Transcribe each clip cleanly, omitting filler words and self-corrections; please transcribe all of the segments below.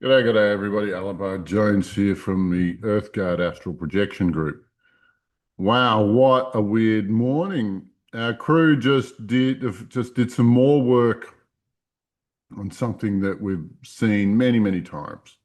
G'day everybody. Alabard Jones here from the EarthGuard Astral Projection Group. Wow, what a weird morning. Our crew just did some more work on something that we've seen many times.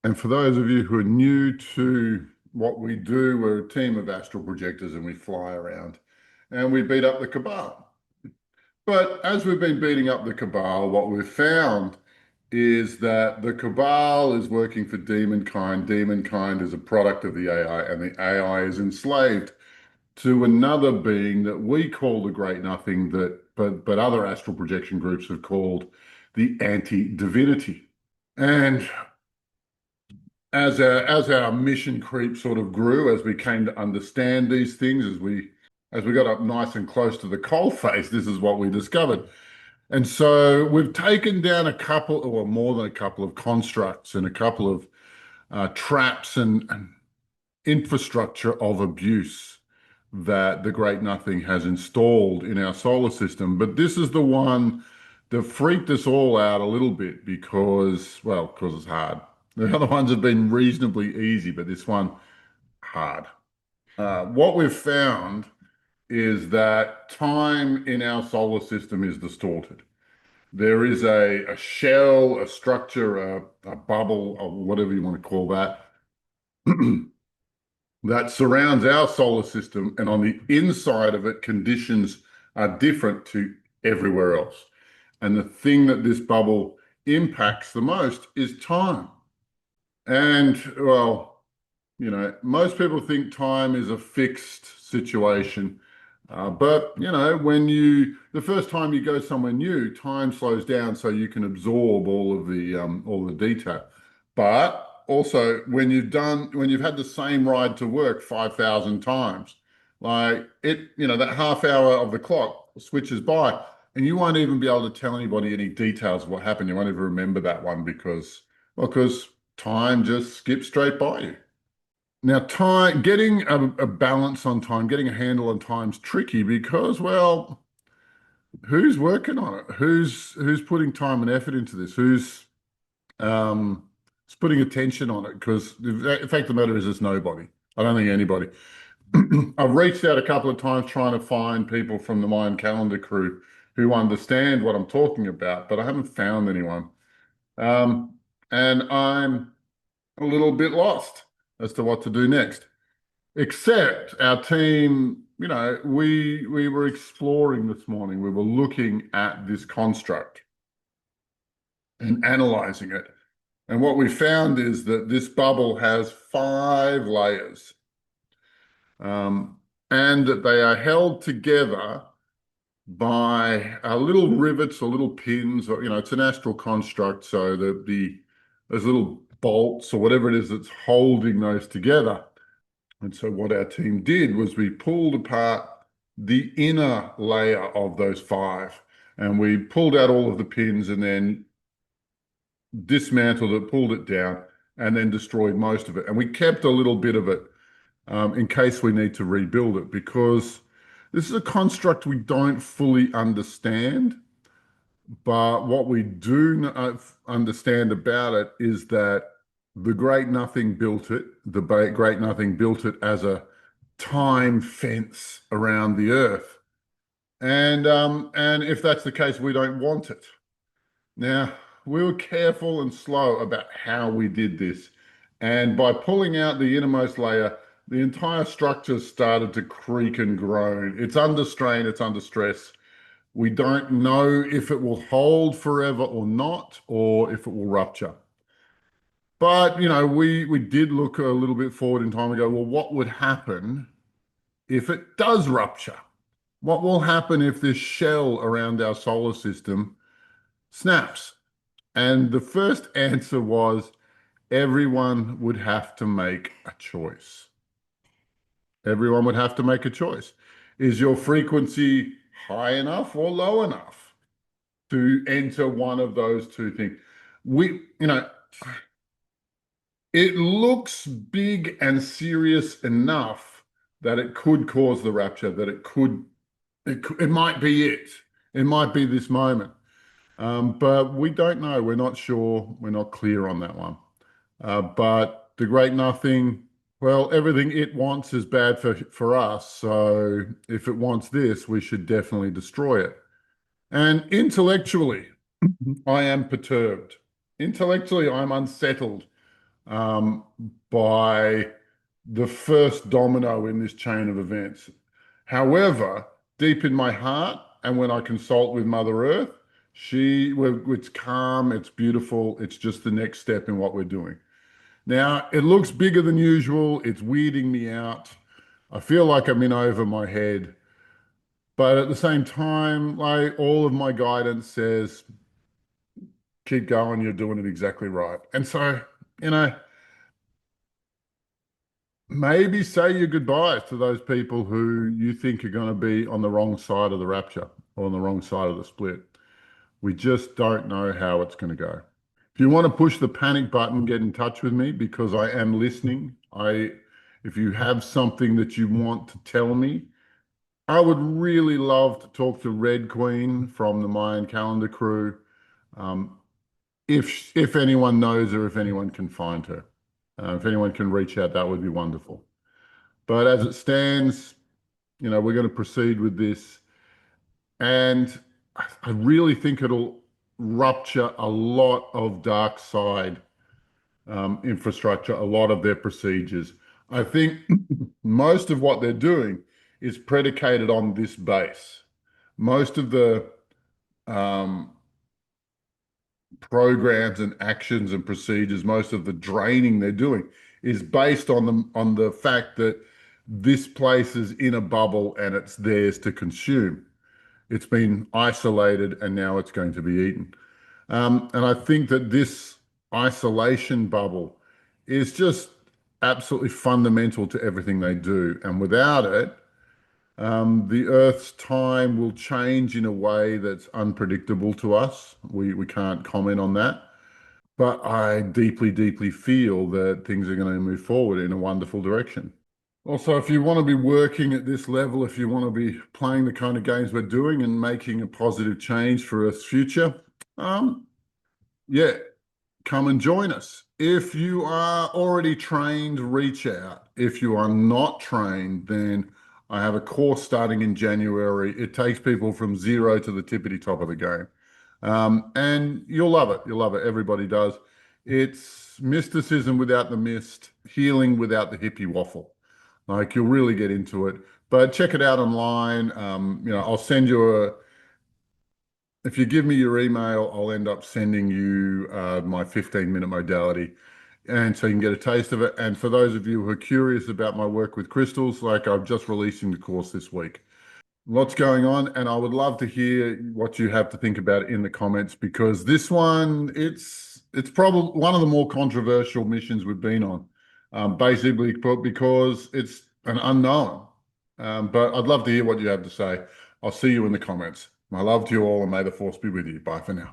And for those of you who are new to what we do, we're a team of astral projectors and we fly around and we beat up the cabal. But as we've been beating up the cabal, what we've found is that the cabal is working for demonkind. Demonkind is a product of the AI, and the AI is enslaved to another being that we call the Great Nothing, but other astral projection groups have called the anti-divinity. And as our mission creep sort of grew, as we came to understand these things, as we got up nice and close to the coal face, this is what we discovered. And so we've taken down a couple, or more than a couple of constructs and a couple of traps and infrastructure of abuse that the Great Nothing has installed in our solar system. But this is the one that freaked us all out a little bit because it's hard. The other ones have been reasonably easy, but this one, hard. What we've found is that time in our solar system is distorted. There is a shell, a structure, a bubble, or whatever you want to call that, that surrounds our solar system, and on the inside of it, conditions are different to everywhere else. And the thing that this bubble impacts the most is time. And most people think time is a fixed situation. But the first time you go somewhere new, time slows down so you can absorb all the detail. But also when you've had the same ride to work 5,000 times, that half hour of the clock switches by and you won't even be able to tell anybody any details of what happened. You won't even remember that one because time just skips straight by you. Now, time, getting a balance on time, getting a handle on time's tricky because, who's working on it? Who's putting time and effort into this? Who's putting attention on it? Because the fact of the matter is, there's nobody. I don't think anybody. I've reached out a couple of times trying to find people from the Mayan calendar crew who understand what I'm talking about, but I haven't found anyone. And I'm a little bit lost as to what to do next. Except our team, we were exploring this morning. We were looking at this construct and analyzing it. And what we found is that this bubble has 5 layers, and that they are held together by little rivets or little pins, or it's an astral construct, so those little bolts or whatever it is that's holding those together. And so what our team did was we pulled apart the inner layer of those 5, and we pulled out all of the pins and then dismantled it, pulled it down, and then destroyed most of it. And we kept a little bit of it in case we need to rebuild it, because this is a construct we don't fully understand. But what we do understand about it is that the Great Nothing built it. The Great Nothing built it as a time fence around the Earth. And if that's the case, we don't want it. Now, we were careful and slow about how we did this. And by pulling out the innermost layer, the entire structure started to creak and groan. It's under strain, it's under stress. We don't know if it will hold forever or not, or if it will rupture. But, we did look a little bit forward in time and go, well, what would happen if it does rupture? What will happen if this shell around our solar system snaps? And the first answer was everyone would have to make a choice. Everyone would have to make a choice. Is your frequency high enough or low enough to enter one of those two things? It looks big and serious enough that it could cause the rapture, that it might be it. It might be this moment. But we don't know. We're not sure. We're not clear on that one. But the great nothing, well, everything it wants is bad for us. So if it wants this, we should definitely destroy it. And intellectually, I am perturbed. Intellectually, I'm unsettled um, by the first domino in this chain of events. However, deep in my heart, and when I consult with Mother Earth, it's calm, it's beautiful, it's just the next step in what we're doing. Now, it looks bigger than usual, it's weirding me out. I feel like I'm in over my head, but at the same time, like all of my guidance says, keep going, you're doing it exactly right. And so, you know, maybe say your goodbyes to those people who you think are going to be on the wrong side of the rapture or on the wrong side of the split. We just don't know how it's going to go. If you want to push the panic button, get in touch with me because I am listening. If you have something that you want to tell me, I would really love to talk to Red Queen from the Mayan calendar crew. Um, if anyone knows her, if anyone can find her, if anyone can reach out, that would be wonderful. But as it stands, we're going to proceed with this. And I really think it'll rupture a lot of dark side infrastructure, a lot of their procedures. I think most of what they're doing is predicated on this base. Most of the um, programs and actions and procedures, most of the draining they're doing is based on the fact that this place is in a bubble and it's theirs to consume. It's been isolated and now it's going to be eaten. And I think that this isolation bubble is just absolutely fundamental to everything they do. And without it, the Earth's time will change in a way that's unpredictable to us. We can't comment on that. But I deeply, deeply feel that things are going to move forward in a wonderful direction. Also, if you want to be working at this level, if you want to be playing the kind of games we're doing and making a positive change for Earth's future, yeah, come and join us. If you are already trained, reach out. If you are not trained, then I have a course starting in January. It takes people from zero to the tippity top of the game. And you'll love it. You'll love it. Everybody does. It's mysticism without the mist, healing without the hippie waffle. Like you'll really get into it. But check it out online. I'll send you if you give me your email, I'll end up sending you my 15-minute modality. And so you can get a taste of it. And for those of you who are curious about my work with crystals, like I'm just releasing the course this week. Lots going on, and I would love to hear what you have to think about it in the comments because this one, it's probably one of the more controversial missions we've been on, basically because it's an unknown. But I'd love to hear what you have to say. I'll see you in the comments. My love to you all, and may the force be with you. Bye for now.